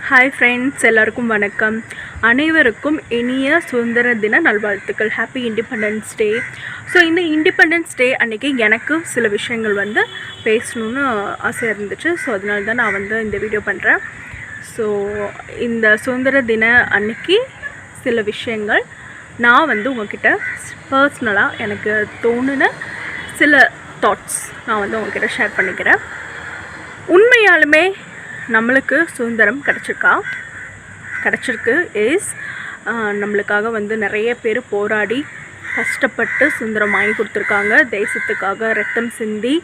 Hi friends, எல்லாருக்கும் வணக்கம். அனைவருக்கும் இனிய சுதந்திர தின நல்வாழ்த்துக்கள். Happy independence day. ஸோ இந்த இண்டிபெண்டன்ஸ் டே அன்றைக்கி எனக்கு சில விஷயங்கள் பேசணுன்னு ஆசையாக இருந்துச்சு. ஸோ அதனால தான் நான் இந்த வீடியோ பண்ணுறேன். ஸோ இந்த சுதந்திர தின அன்னைக்கு சில விஷயங்கள் நான் உங்ககிட்ட பர்சனலாக எனக்கு தோணுன சில தாட்ஸ் நான் உங்ககிட்ட ஷேர் பண்ணிக்கிறேன். உண்மையாலுமே நம்மளுக்கு சுதந்திரம் கிடச்சிருக்கு இஸ் நம்மளுக்காக நிறைய பேர் போராடி கஷ்டப்பட்டு சுதந்திரம் வாங்கி கொடுத்துருக்காங்க. தேசத்துக்காக ரத்தம் சிந்தி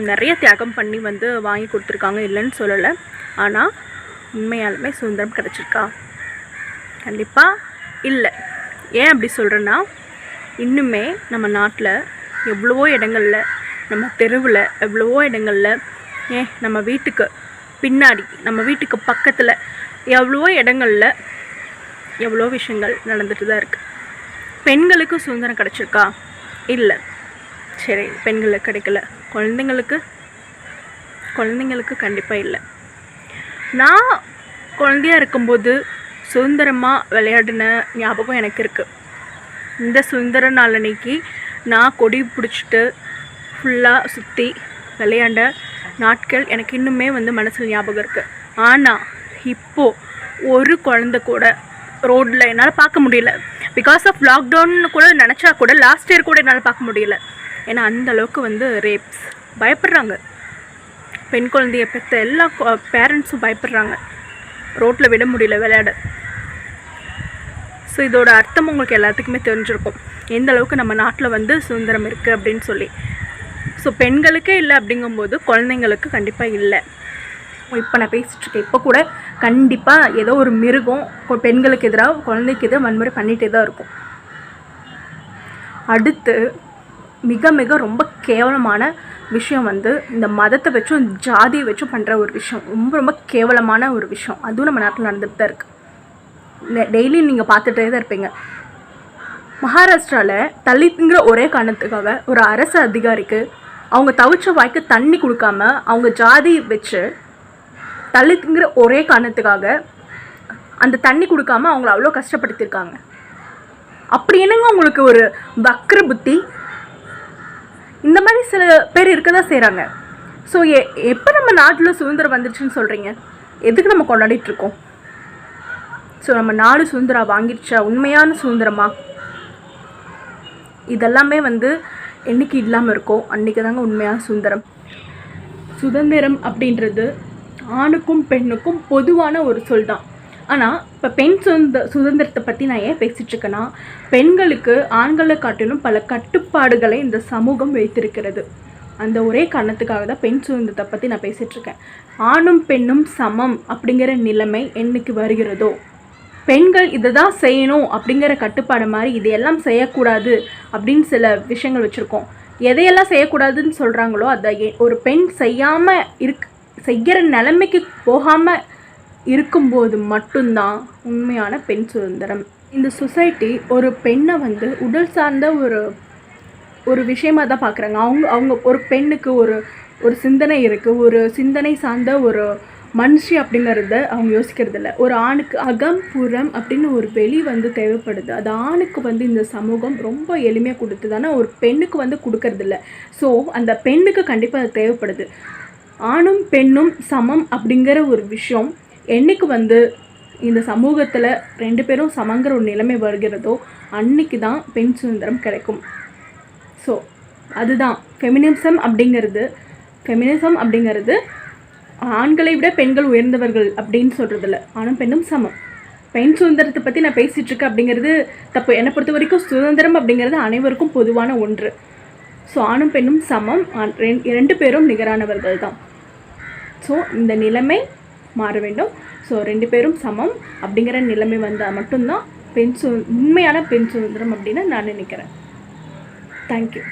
நிறைய தியாகம் பண்ணி வாங்கி கொடுத்துருக்காங்க, இல்லைன்னு சொல்லலை. ஆனால் உண்மையாலுமே சுதந்திரம் கிடச்சிருக்கா? கண்டிப்பாக இல்லை. ஏன் அப்படி சொல்கிறேன்னா, இன்னுமே நம்ம நாட்டில் எவ்வளவோ இடங்களில், நம்ம தெருவில் எவ்வளவோ இடங்களில், நம்ம வீட்டுக்கு பின்னாடி, நம்ம வீட்டுக்கு பக்கத்தில் எவ்வளவோ இடங்களில் எவ்வளோ விஷயங்கள் நடந்துட்டு தான் இருக்குது. பெண்களுக்கு சுதந்திரம் கிடச்சிருக்கா? இல்லை. சரி, பெண்களுக்கு கிடைக்கல. குழந்தைங்களுக்கு கண்டிப்பாக இல்லை. நான் குழந்தையாக இருக்கும்போது சுதந்திரமாக விளையாடின ஞாபகம் எனக்கு இருக்குது. இந்த சுதந்திர நாள் அன்னைக்கு நான் கொடி பிடிச்சிட்டு ஃபுல்லாக சுற்றி விளையாண்ட நாட்கள் எனக்கு இன்னுமே மனசில் ஞாபகம் இருக்குது. ஆனால் இப்போது ஒரு குழந்தை கூட ரோட்டில் என்னால் பார்க்க முடியல. பிகாஸ் ஆஃப் லாக்டவுன்னு கூட நினச்சா கூட லாஸ்ட் இயர் கூட என்னால் பார்க்க முடியல. ஏன்னா அந்தளவுக்கு ரேப்ஸ் பயப்படுறாங்க. பெண் குழந்தைய பெற்ற எல்லா பேரண்ட்ஸும் பயப்படுறாங்க. ரோட்டில் விட முடியல விளையாட. ஸோ இதோட அர்த்தம் உங்களுக்கு எல்லாத்துக்குமே தெரிஞ்சிருக்கும், எந்த அளவுக்கு நம்ம நாட்டில் சுதந்திரம் இருக்குது அப்படின்னு சொல்லி. ஸோ பெண்களுக்கே இல்லை அப்படிங்கும்போது குழந்தைங்களுக்கு கண்டிப்பாக இல்லை. இப்போ நான் பேசிகிட்ருக்கேன், இப்போ கூட கண்டிப்பாக ஏதோ ஒரு மிருகம் பெண்களுக்கு எதிராக குழந்தைக்கு எதிராக வன்முறை பண்ணிகிட்டே தான் இருக்கும். அடுத்து மிக மிக ரொம்ப கேவலமான விஷயம் இந்த மதத்தை வச்சும் ஜாதியை வச்சும் பண்ணுற ஒரு விஷயம், ரொம்ப ரொம்ப கேவலமான ஒரு விஷயம். அதுவும் நம்ம நாட்டில் நடந்துட்டு தான் இருக்குது. டெய்லி நீங்கள் பார்த்துட்டே தான் இருப்பீங்க. மகாராஷ்டிராவில் தலித்துங்கிற ஒரே காரணத்துக்காக ஒரு அரசு அதிகாரிக்கு அவங்க தவிச்ச வாய்க்கு தண்ணி கொடுக்காம, அவங்க ஜாதி வச்சு தலித்துங்கிற ஒரே காரணத்துக்காக அந்த தண்ணி கொடுக்காம அவங்கள அவ்வளோ கஷ்டப்படுத்தியிருக்காங்க. அப்படி என்னங்க உங்களுக்கு ஒரு வக்ர புத்தி? இந்த மாதிரி சில பேர் இருக்க தான் செய்கிறாங்க. ஸோ எப்போ நம்ம நாட்டில் சுதந்திரம் வந்துடுச்சுன்னு சொல்கிறீங்க? எதுக்கு நம்ம கொண்டாடிட்டுருக்கோம்? ஸோ நம்ம நாடு சுதந்திரம் வாங்கிடுச்சா? உண்மையான சுதந்திரமா? இதெல்லாமே என்றைக்கு இல்லாமல் இருக்கோ அன்றைக்கி தாங்க உண்மையான சுதந்திரம் அப்படின்றது ஆணுக்கும் பெண்ணுக்கும் பொதுவான ஒரு சொல் தான். ஆனால் இப்போ பெண் சுதந்திரத்தை பற்றி நான் ஏன் பேசிகிட்ருக்கேன்னா, பெண்களுக்கு ஆண்களை காட்டிலும் பல கட்டுப்பாடுகளை இந்த சமூகம் வைத்திருக்கிறது. அந்த ஒரே காரணத்துக்காக தான் பெண் சுதந்திரத்தை பற்றி நான் பேசிகிட்ருக்கேன். ஆணும் பெண்ணும் சமம் அப்படிங்கிற நிலைமை என்னைக்கு வருகிறதோ, பெண்கள் இதை தான் செய்யணும் அப்படிங்கிற கட்டுப்பாடு மாதிரி இதையெல்லாம் செய்யக்கூடாது அப்படின்னு சில விஷயங்கள் வச்சுருக்கோம். எதையெல்லாம் செய்யக்கூடாதுன்னு சொல்கிறாங்களோ அதை ஒரு பெண் செய்கிற நிலைமைக்கு போகாமல் இருக்கும்போது மட்டும்தான் உண்மையான பெண் சுதந்திரம். இந்த சொசைட்டி ஒரு பெண்ணை உடல் சார்ந்த ஒரு விஷயமாக தான் பார்க்குறாங்க. அவங்க ஒரு பெண்ணுக்கு ஒரு சிந்தனை இருக்குது, ஒரு சிந்தனை சார்ந்த ஒரு மனுஷி அப்படிங்கிறத அவங்க யோசிக்கிறதில்ல. ஒரு ஆணுக்கு அகம் புறம் அப்படின்னு ஒரு வெளி தேவைப்படுது. அது ஆணுக்கு இந்த சமூகம் ரொம்ப எளிமையாக கொடுத்தது. ஆனால் ஒரு பெண்ணுக்கு கொடுக்கறதில்ல. ஸோ அந்த பெண்ணுக்கு கண்டிப்பாக அது தேவைப்படுது. ஆணும் பெண்ணும் சமம் அப்படிங்கிற ஒரு விஷயம் என்னைக்கு இந்த சமூகத்தில் ரெண்டு பேரும் சமங்கிற ஒரு நிலைமை வருகிறதோ அன்னைக்கு தான் பெண் சுதந்திரம் கிடைக்கும். ஸோ அதுதான் ஃபெமினிசம் அப்படிங்கிறது ஆண்களை விட பெண்கள் உயர்ந்தவர்கள் அப்படின்னு சொல்கிறதில்ல. ஆணும் பெண்ணும் சமம். பெண் சுதந்திரத்தை பற்றி நான் பேசிகிட்ருக்கேன் அப்படிங்கிறது தப்பு. என்னை பொறுத்த வரைக்கும் சுதந்திரம் அப்படிங்கிறது அனைவருக்கும் பொதுவான ஒன்று. ஸோ ஆணும் பெண்ணும் சமம், ரெண்டு பேரும் நிகரானவர்கள் தான். ஸோ இந்த நிலைமை மாற வேண்டும். ஸோ ரெண்டு பேரும் சமம் அப்படிங்கிற நிலைமை வந்தால் மட்டும்தான் உண்மையான பெண் சுதந்திரம் அப்படின்னு நான் நினைக்கிறேன். தேங்க்யூ.